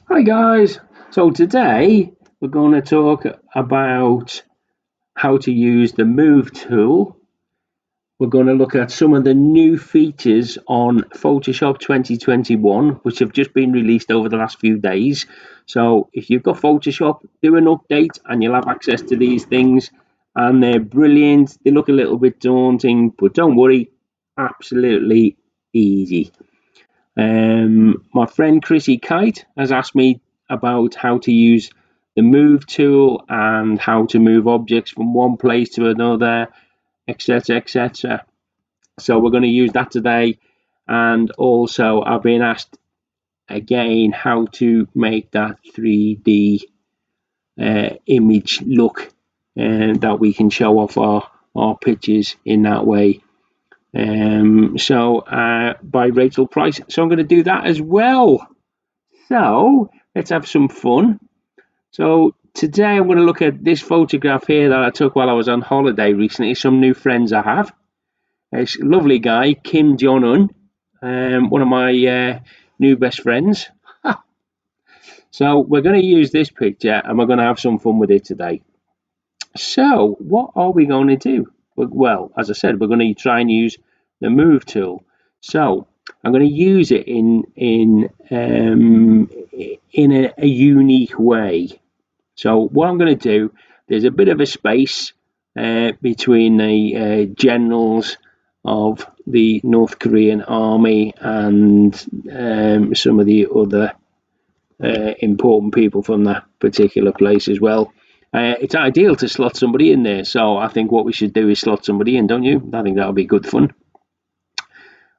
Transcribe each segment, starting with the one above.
Hi guys. So today we're going to talk about how to use the Move tool. We're going to look at some of the new features on Photoshop 2021, which have just been released over the last few days. So if you've got Photoshop, do an update and you'll have access to these things. And they're brilliant. They look a little bit daunting, but don't worry, absolutely easy. My friend Chrissy has asked me about how to use the move tool and how to move objects from one place to another, etc. etc. So we're going to use that today. And also, I've been asked again how to make that 3D image look and that we can show off our pictures in that way. By Rachel Price. So I'm going to do that as well. So let's have some fun. So today I'm going to look at this photograph here that I took while I was on holiday recently. Some new friends I have. It's a lovely guy, Kim Jong Un, one of my new best friends. So we're going to use this picture and we're going to have some fun with it today. So what are we going to do? Well, as I said, we're going to try and use the move tool. So I'm going to use it in a unique way. So what I'm going to do, there's a bit of a space between the generals of the North Korean army and some of the other important people from that particular place as well. It's ideal to slot somebody in there, so I think what we should do is slot somebody in, don't you? I think that'll be good fun.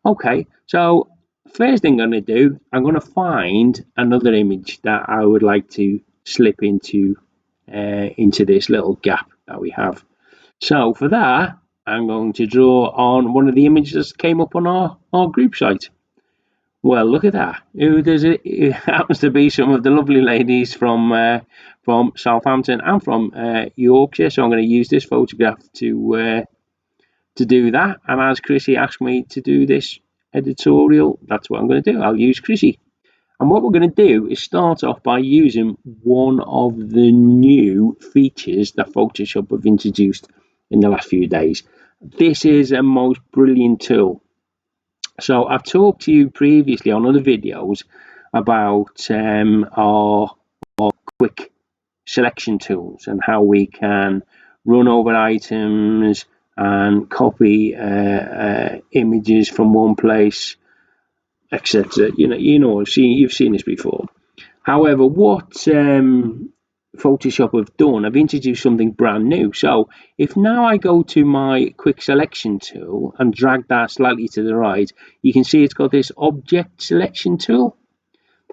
Okay, so first thing I'm going to do, I'm going to find another image that I would like to slip into this little gap that we have. So for that, I'm going to draw on one of the images that came up on our group site. Well, look at that. Who does it? It happens to be some of the lovely ladies from Southampton and from Yorkshire. So I'm going to use this photograph to do that. And as Chrissy asked me to do this editorial, that's what I'm going to do. I'll use Chrissy. And what we're going to do is start off by using one of the new features that Photoshop have introduced in the last few days. This is a most brilliant tool. So I've talked to you previously on other videos about our quick selection tools and how we can run over items and copy images from one place, etc. You've seen this before. However, what Photoshop have done, I've introduced something brand new. So if now I go to my quick selection tool and drag that slightly to the right, you can see it's got this object selection tool.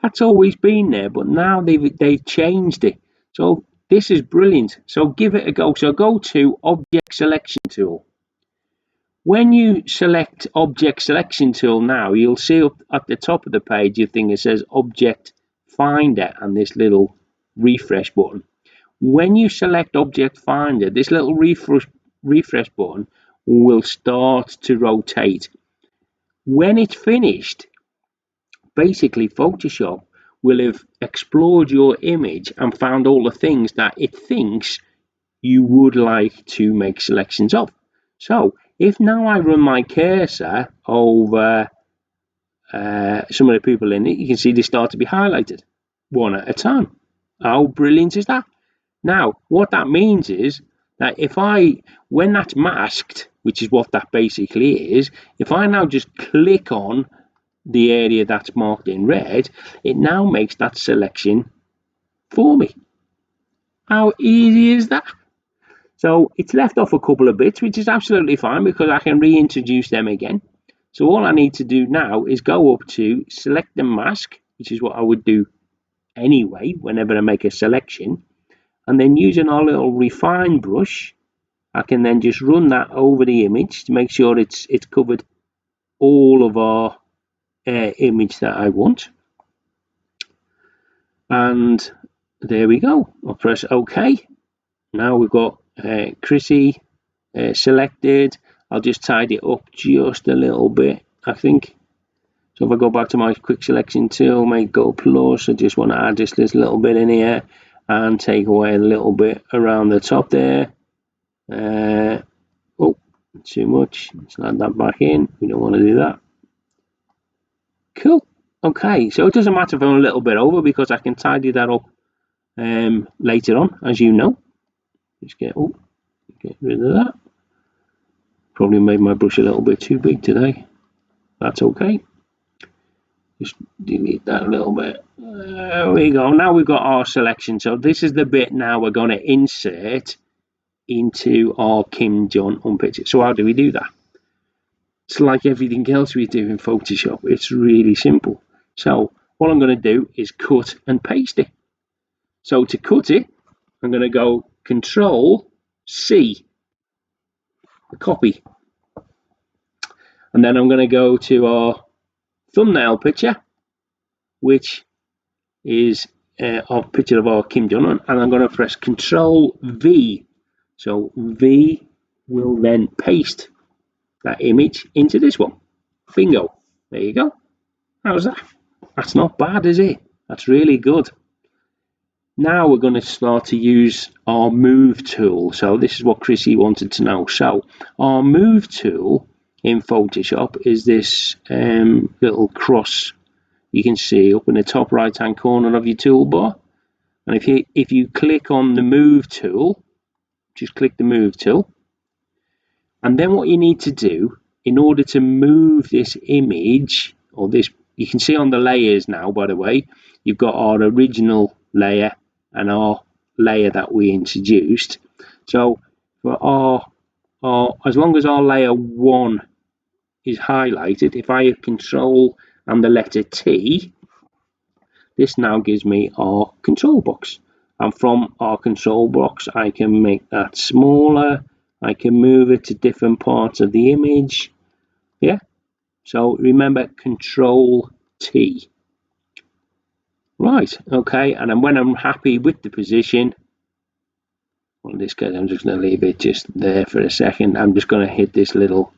That's always been there, but now they've changed it. So this is brilliant. So give it a go. So go to object selection tool. When you select object selection tool now, you'll see up at the top of the page your thing that says object finder and this little refresh button. When you select object finder, this little refresh button will start to rotate. When it's finished, basically Photoshop will have explored your image and found all the things that it thinks you would like to make selections of. So if now I run my cursor over some of the people in it, you can see they start to be highlighted one at a time. How brilliant is that? Now, what that means is that when that's masked, which is what that basically is, if I now just click on the area that's marked in red, it now makes that selection for me. How easy is that? So it's left off a couple of bits, which is absolutely fine because I can reintroduce them again. So all I need to do now is go up to select the mask, which is what I would do anyway whenever I make a selection. And then using our little refine brush, I can then just run that over the image to make sure it's covered all of our image that I want. And there we go. I'll press OK. Now we've got Chrissy selected. I'll just tidy it up just a little bit, I think. So if I go back to my quick selection tool, make gold plus, I just want to add just this little bit in here and take away a little bit around the top there. Oh, too much. Let's add that back in. We don't want to do that. Cool. Okay, so it doesn't matter if I'm a little bit over because I can tidy that up later on, as you know. Just get rid of that. Probably made my brush a little bit too big today. That's okay. Just delete that a little bit. There we go. Now we've got our selection. So this is the bit now we're going to insert into our Kim Jong-un picture. So how do we do that? It's like everything else we do in Photoshop. It's really simple. So what I'm going to do is cut and paste it. So to cut it, I'm going to go Control C, copy. And then I'm going to go to our thumbnail picture, which is a picture of our Kim Jong-un, and I'm going to press Control V. So V will then paste that image into this one. Bingo. There you go. How's that? That's not bad, is it? That's really good. Now we're going to start to use our move tool. So this is what Chrissy wanted to know. So our move tool in Photoshop is this little cross you can see up in the top right hand corner of your toolbar. And if you click on the move tool, just click the move tool. And then what you need to do in order to move this image, or this, you can see on the layers now, by the way, you've got our original layer and our layer that we introduced. So for our as long as our layer 1 is highlighted, if I hit Control and the letter T, this now gives me our control box. And from our control box, I can make that smaller. I can move it to different parts of the image. Yeah. So remember Control T. Right. Okay. And then when I'm happy with the position, well, in this case, I'm just going to leave it just there for a second. I'm just going to hit this little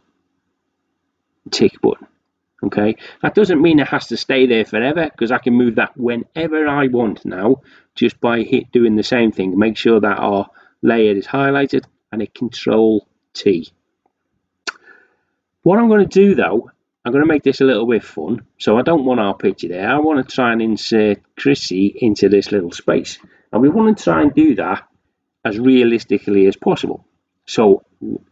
tick button. Okay, that doesn't mean it has to stay there forever, because I can move that whenever I want now just by doing the same thing. Make sure that our layer is highlighted and hit Control T. What I'm going to do though, I'm going to make this a little bit fun. So I don't want our picture there. I want to try and insert Chrissy into this little space, and we want to try and do that as realistically as possible. So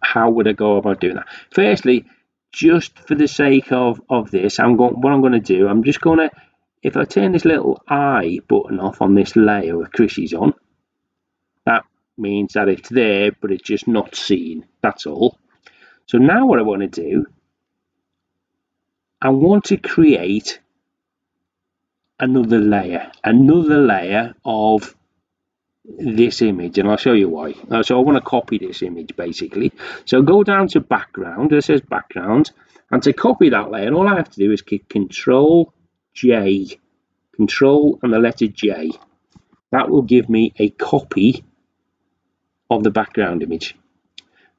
how would I go about doing that? Firstly, just for the sake of this, what I'm going to do, I'm just going to, if I turn this little eye button off on this layer with Chrissy's on, that means that it's there, but it's just not seen. That's all. So now what I want to do, I want to create another layer of this image, and I'll show you why. So I want to copy this image basically. So go down to background, it says background, and to copy that layer, all I have to do is click Control J, Control and the letter J. That will give me a copy of the background image.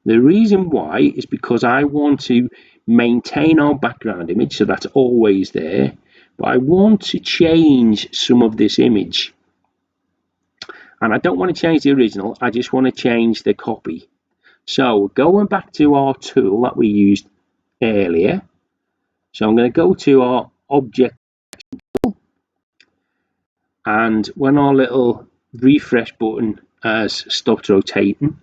The reason why is because I want to maintain our background image, so that's always there, but I want to change some of this image. And I don't want to change the original, I just want to change the copy. So going back to our tool that we used earlier, so I'm going to go to our object tool, and when our little refresh button has stopped rotating,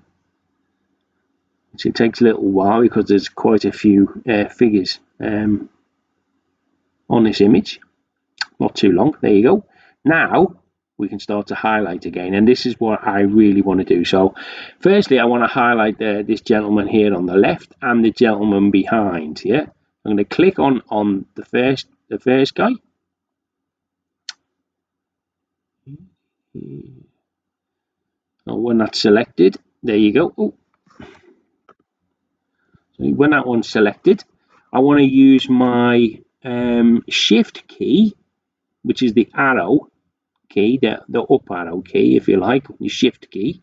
which it takes a little while because there's quite a few figures on this image, not too long, there you go. Now we can start to highlight again, and this is what I really want to do. So firstly, I want to highlight this gentleman here on the left and the gentleman behind. Yeah, I'm going to click on the first guy. Oh, when that's selected, there you go. Oh. So when that one's selected, I want to use my shift key, which is the arrow key, the up arrow key, if you like, the shift key.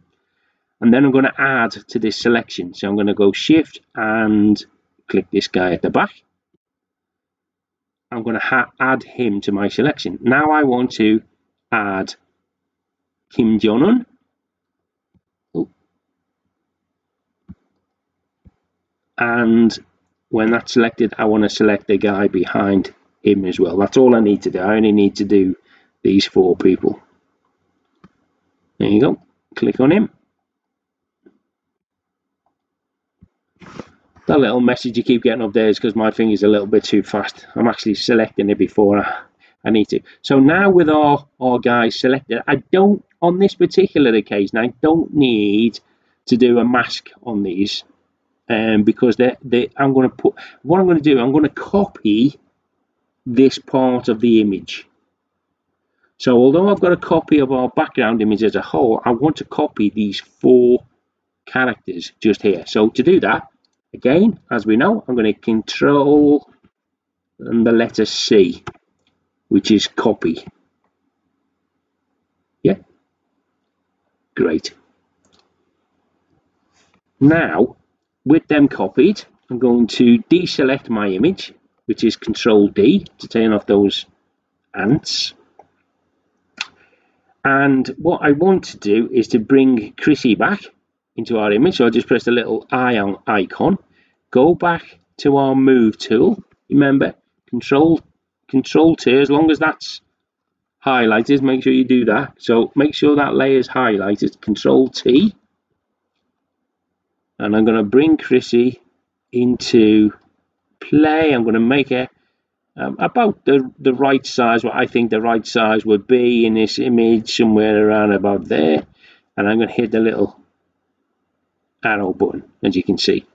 And then I'm going to add to this selection. So I'm going to go shift and click this guy at the back. I'm going to add him to my selection. Now I want to add Kim Jong-un. And when that's selected, I want to select the guy behind him as well. That's all I need to do. I only need to do these 4 people. There you go. Click on him. That little message you keep getting up there is because my finger's a little bit too fast. I'm actually selecting it before I need to. So now with our guys selected, I don't, on this particular occasion, I don't need to do a mask on these. Because I'm going to put, what I'm going to do, I'm going to copy this part of the image. So although I've got a copy of our background image as a whole, I want to copy these 4 characters just here. So to do that, again, as we know, I'm going to control and the letter C, which is copy. Yeah, great. Now, with them copied, I'm going to deselect my image, which is Control D to turn off those ants. And what I want to do is to bring Chrissy back into our image. So I'll just press the little eye icon, go back to our move tool. Remember, control T, as long as that's highlighted, make sure you do that. So make sure that layer is highlighted, Control T. And I'm going to bring Chrissy into play. I'm going to make her about the right size, what I think the right size would be in this image, somewhere around about there. And I'm going to hit the little arrow button, as you can see.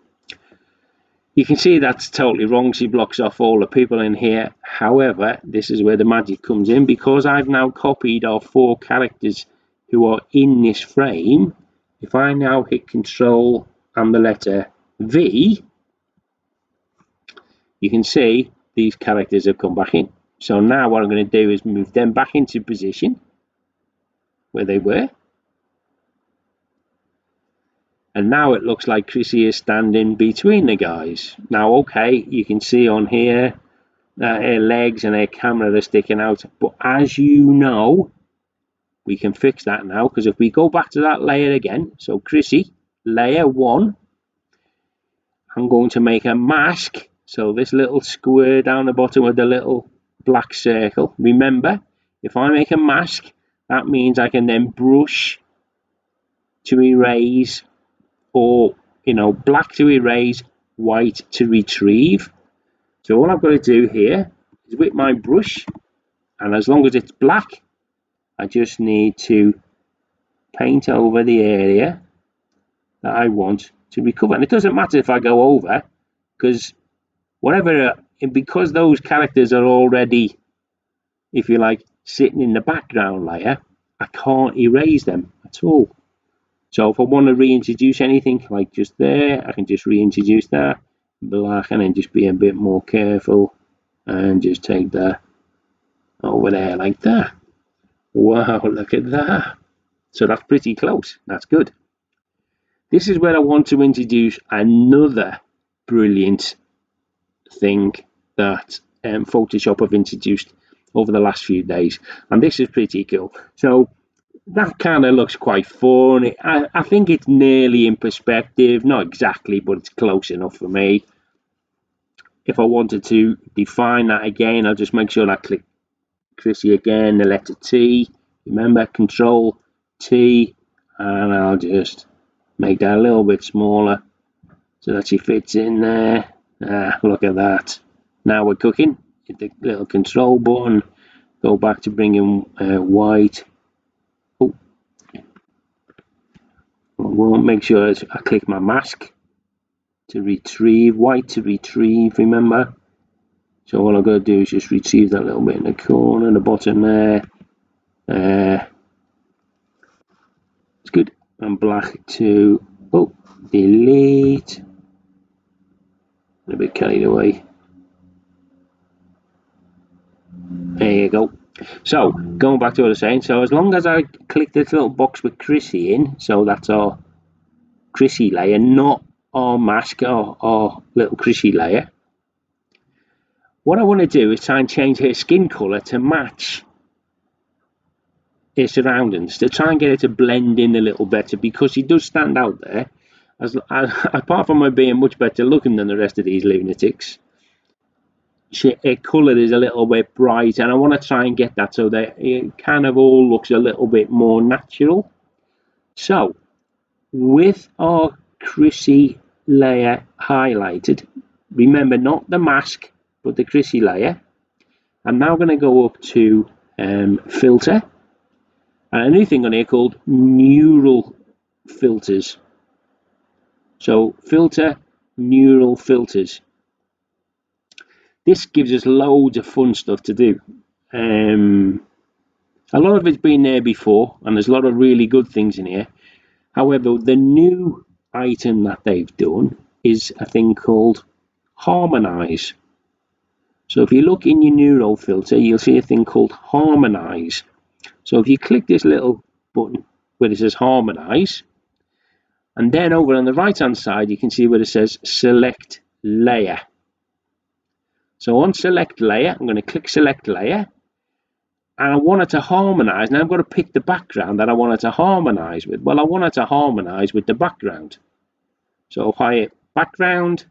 You can see that's totally wrong. She blocks off all the people in here. However, this is where the magic comes in, because I've now copied our 4 characters who are in this frame. If I now hit Control and the letter V, you can see these characters have come back in. So now what I'm going to do is move them back into position where they were. And now it looks like Chrissy is standing between the guys. Now, okay, you can see on here that her legs and her camera are sticking out. But as you know, we can fix that now, because if we go back to that layer again, so Chrissy, layer 1, I'm going to make a mask. So this little square down the bottom with the little black circle. Remember, if I make a mask, that means I can then brush to erase, or black to erase, white to retrieve. So all I've got to do here is with my brush, and as long as it's black, I just need to paint over the area that I want to recover. And it doesn't matter if I go over, because because those characters are already, if you like, sitting in the background layer, I can't erase them at all. So if I want to reintroduce anything like just there, I can just reintroduce that black, and then just be a bit more careful and just take that over there like that. Wow, look at that. So that's pretty close. That's good. This is where I want to introduce another brilliant thing that Photoshop have introduced over the last few days, and this is pretty cool. So that kind of looks quite fun. I think it's nearly in perspective, not exactly, but it's close enough for me. If I wanted to define that again, I'll just make sure I click Chrissy again, the letter T. Remember, Control T, and I'll just make that a little bit smaller so that she fits in there. Look at that. Now we're cooking. Hit the little control button, go back to bringing white. Oh, I won't make sure I click my mask to retrieve, white to retrieve, remember. So all I'm going to do is just retrieve that little bit in the corner, the bottom there. It's good. And black to, delete. A bit carried away. There you go. So going back to what I was saying, so as long as I click this little box with Chrissy in, so that's our Chrissy layer, not our mask, or our little Chrissy layer, What I want to do is try and change her skin colour to match her surroundings, to try and get her to blend in a little better, because she does stand out there. Apart from her being much better looking than the rest of these lunatics, her colour is a little bit bright, and I want to try and get that so that it kind of all looks a little bit more natural. So, with our Chrissy layer highlighted, remember not the mask, but the Chrissy layer, I'm now going to go up to filter, and a new thing on here called neural filters. So filter, neural filters. This gives us loads of fun stuff to do. A lot of it's been there before, and there's a lot of really good things in here. However, the new item that they've done is a thing called harmonize. So if you look in your neural filter, you'll see a thing called harmonize. So if you click this little button where it says harmonize, and then over on the right hand side you can see where it says select layer. So on select layer, I'm going to click select layer, and I want it to harmonize. Now I've got to pick the background that I want it to harmonize with. Well, I want it to harmonize with the background. So if I hit background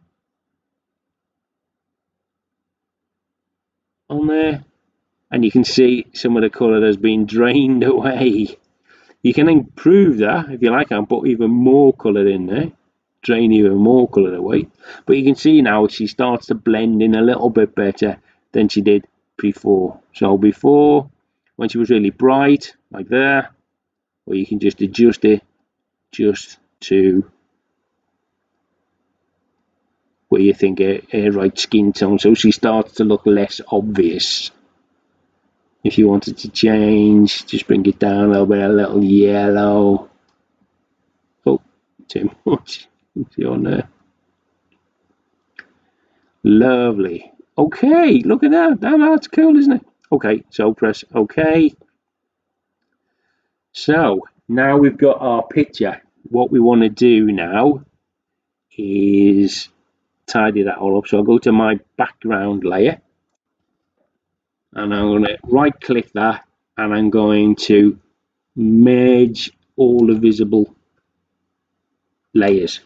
on there, and you can see some of the colour has been drained away. You can improve that if you like, and put even more colour in there, drain even more colour away. But you can see now she starts to blend in a little bit better than she did before. So before, when she was really bright, like there, or you can just adjust it just to where you think her right skin tone, so she starts to look less obvious. If you wanted to change, just bring it down a little bit, a little yellow. Oh, too much. See on there. Lovely. Okay, look at that. That's cool, isn't it? Okay, so press OK. So now we've got our picture. What we want to do now is tidy that all up. So I'll go to my background layer, and I'm going to right click that, and I'm going to merge all the visible layers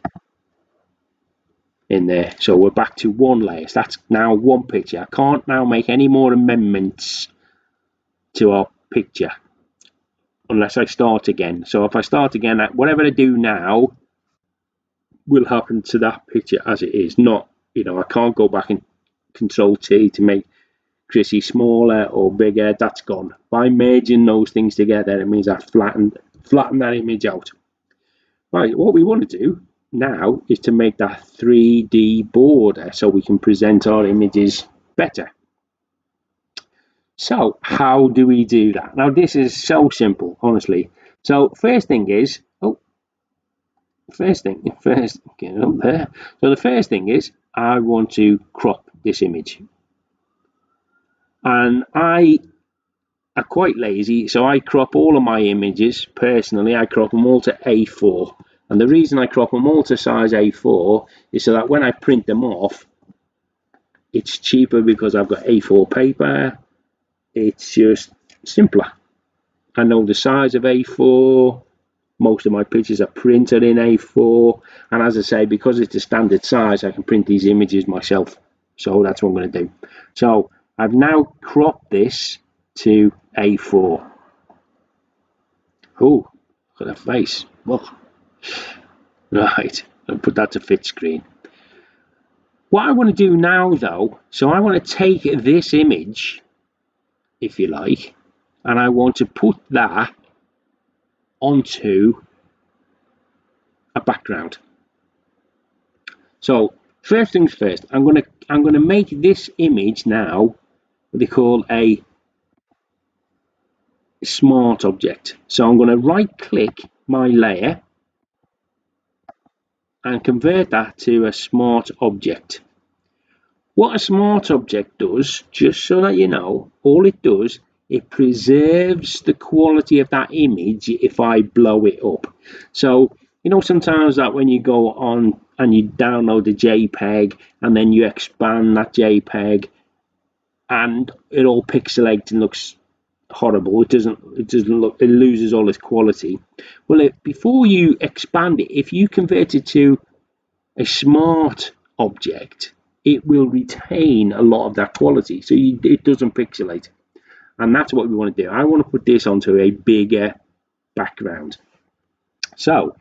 in there. So we're back to one layer. So that's now one picture. I can't now make any more amendments to our picture unless I start again. So if I start again, whatever I do now will happen to that picture as it is. Not, I can't go back and Control T to make Chrissy smaller or bigger. That's gone. By merging those things together, it means I flatten that image out. Right, what we want to do now is to make that 3D border so we can present our images better. So how do we do that? Now this is so simple, honestly. So first thing is, get it up there. So the first thing is I want to crop this image. And I are quite lazy, so I crop all of my images. Personally, I crop them all to A4. And the reason I crop them all to size A4 is so that when I print them off, it's cheaper because I've got A4 paper. It's just simpler. I know the size of A4. Most of my pictures are printed in A4. And as I say, because it's a standard size, I can print these images myself. So that's what I'm going to do. So I've now cropped this to A4. Oh, look at that face. Well, right, I'll put that to fit screen. What I want to do now though, so I want to take this image, if you like, and I want to put that onto a background. So first things first, I'm gonna make this image now what they call a smart object. So I'm going to right click my layer and convert that to a smart object. What a smart object does, just so that you know, all it does, it preserves the quality of that image if I blow it up. So sometimes that when you go on and you download a JPEG and then you expand that JPEG, and it all pixelates and looks horrible. It doesn't look, it loses all its quality. Well, before you expand it, if you convert it to a smart object, it will retain a lot of that quality, so it doesn't pixelate. And that's what we want to do. I want to put this onto a bigger background. So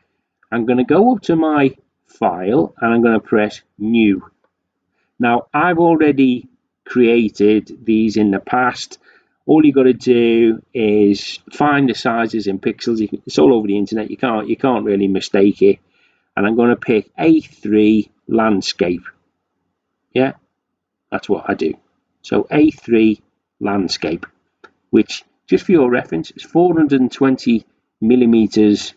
I'm going to go up to my file and I'm going to press new. Now I've already created these in the past. All you got to do is find the sizes in pixels. It's all over the internet. You can't really mistake it. And I'm going to pick A3 landscape. Yeah, that's what I do. So A3 landscape, which, just for your reference, is 420 millimeters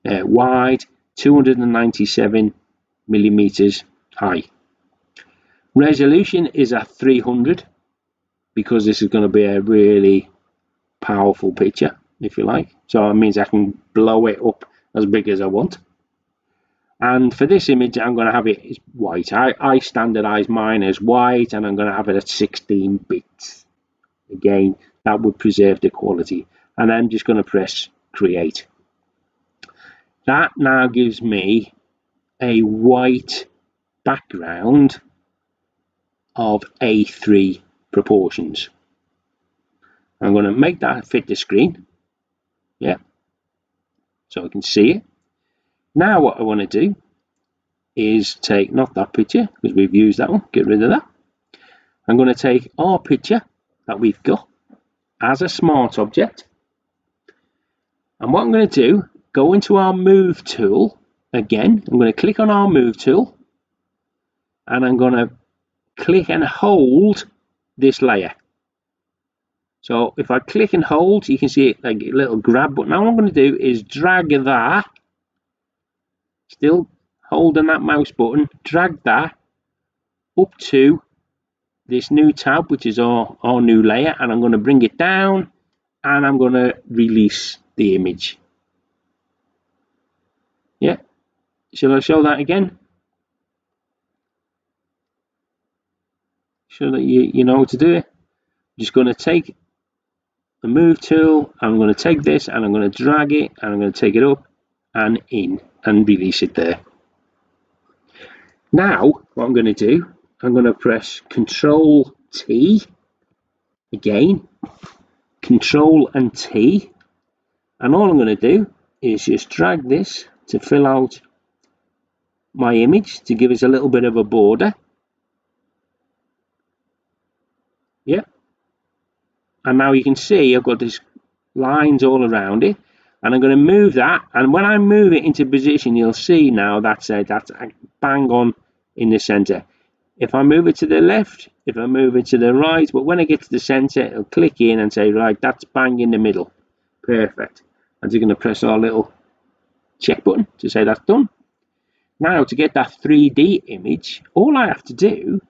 wide, 297 millimeters high. Resolution is at 300 because this is going to be a really powerful picture, if you like. So it means I can blow it up as big as I want. And for this image, I'm going to have it white. I standardize mine as white, and I'm going to have it at 16 bits. Again, that would preserve the quality. And I'm just going to press create. That now gives me a white background of A3 proportions. I'm going to make that fit the screen. Yeah. So I can see it. Now what I want to do is take, not that picture, because we've used that one, get rid of that. I'm going to take our picture that we've got as a smart object. And what I'm going to do, go into our move tool again. I'm going to click on our move tool. And I'm going to click and hold this layer. So if I click and hold, you can see it like a little grab button. Now what I'm going to do is drag that, still holding that mouse button, drag that up to this new tab, which is our new layer, and I'm going to bring it down and I'm going to release the image. Yeah, shall I show that again? So that you know how to do it. I'm just going to take the move tool, I'm going to take this and I'm going to drag it and I'm going to take it up and in and release it there. Now what I'm going to do, I'm going to press Control T again, Control and T, and all I'm going to do is just drag this to fill out my image to give us a little bit of a border. Yeah, and now you can see I've got these lines all around it, and I'm going to move that, and when I move it into position, you'll see now that's bang on in the center. If I move it to the left, if I move it to the right, but when I get to the center, it'll click in and say, right, that's bang in the middle. Perfect. I'm just going to press our little check button to say that's done. Now to get that 3D image, all I have to do,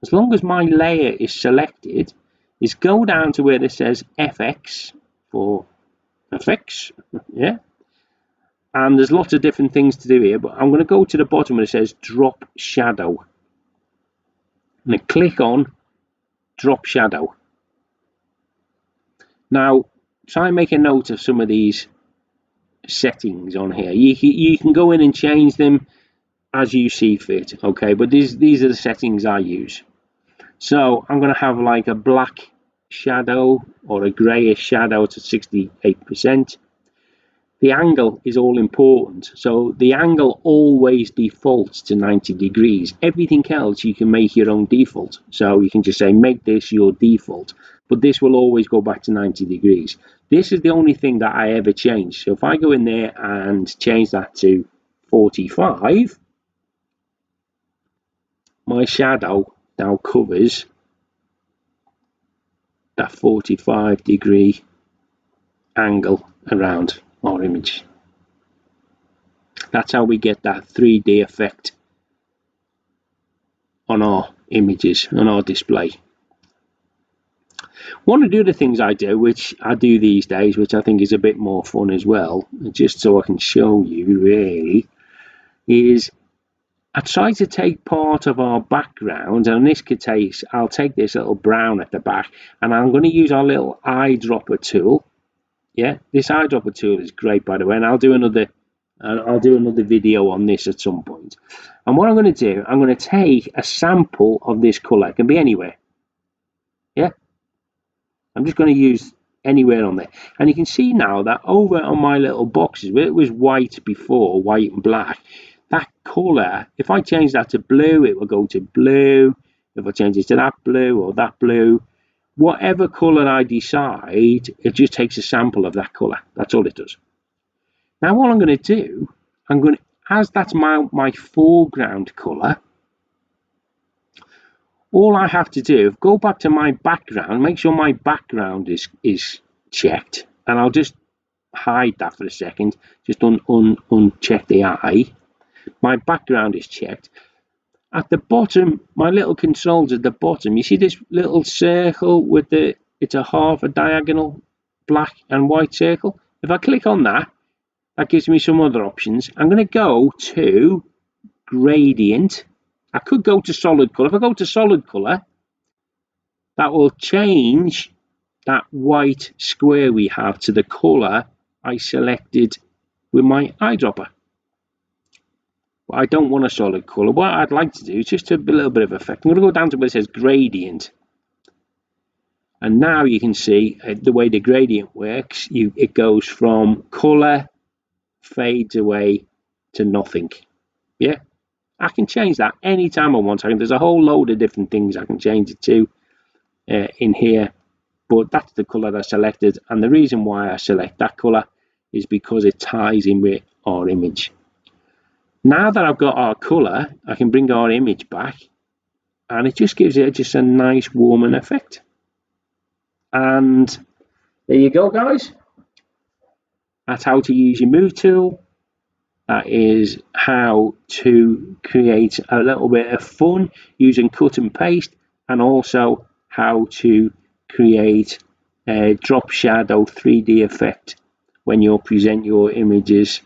as long as my layer is selected, is go down to where it says FX for effects. Yeah. And there's lots of different things to do here, but I'm going to go to the bottom where it says drop shadow. I'm going to click on drop shadow. Now try and make a note of some of these settings on here. You can go in and change them as you see fit, okay, but these are the settings I use. So I'm going to have like a black shadow or a grayish shadow to 68%. The angle is all important, so the angle always defaults to 90 degrees. Everything else you can make your own default, so you can just say make this your default, but this will always go back to 90 degrees. This is the only thing that I ever change. So if I go in there and change that to 45, my shadow now covers that 45 degree angle around our image. That's how we get that 3D effect on our images, on our display. One of the other things I do, which I do these days, which I think is a bit more fun as well, just so I can show you really, is I try to take part of our background, and in this case, I'll take this little brown at the back, and I'm going to use our little eyedropper tool. Yeah, this eyedropper tool is great, by the way, and I'll do another video on this at some point. And what I'm going to do, I'm going to take a sample of this color. It can be anywhere. Yeah, I'm just going to use anywhere on there, and you can see now that over on my little boxes where it was white before, white and black, that color, if I change that to blue, it will go to blue. If I change it to that blue or that blue, whatever color I decide, it just takes a sample of that color. That's all it does. Now what I'm going to do, as that's my foreground color, all I have to do, go back to my background, make sure my background is checked, and I'll just hide that for a second, just uncheck the eye. My background is checked. At the bottom, my little controls at the bottom, you see this little circle with it's a half a diagonal black and white circle. If I click on that, that gives me some other options. I'm going to go to gradient. I could go to solid color. If I go to solid color, that will change that white square we have to the color I selected with my eyedropper. But I don't want a solid color. What I'd like to do is just a little bit of effect. I'm going to go down to where it says gradient. And now you can see the way the gradient works. It goes from color, fades away to nothing. Yeah, I can change that anytime I want. There's a whole load of different things I can change it to in here, but that's the color I selected, and the reason why I select that color is because it ties in with our image. Now that I've got our color, I can bring our image back, and it just gives it just a nice warming effect. And there you go, guys. That's how to use your move tool. That is how to create a little bit of fun using cut and paste, and also how to create a drop shadow 3D effect when you present your images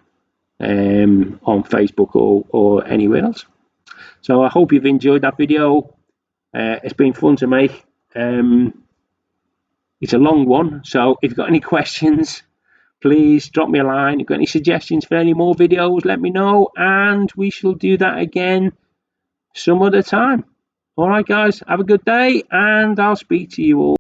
on Facebook or anywhere else. So I hope you've enjoyed that video. It's been fun to make. It's a long one, so if you've got any questions, please drop me a line. If you've got any suggestions for any more videos, let me know, and we shall do that again some other time. All right, guys, have a good day, and I'll speak to you all.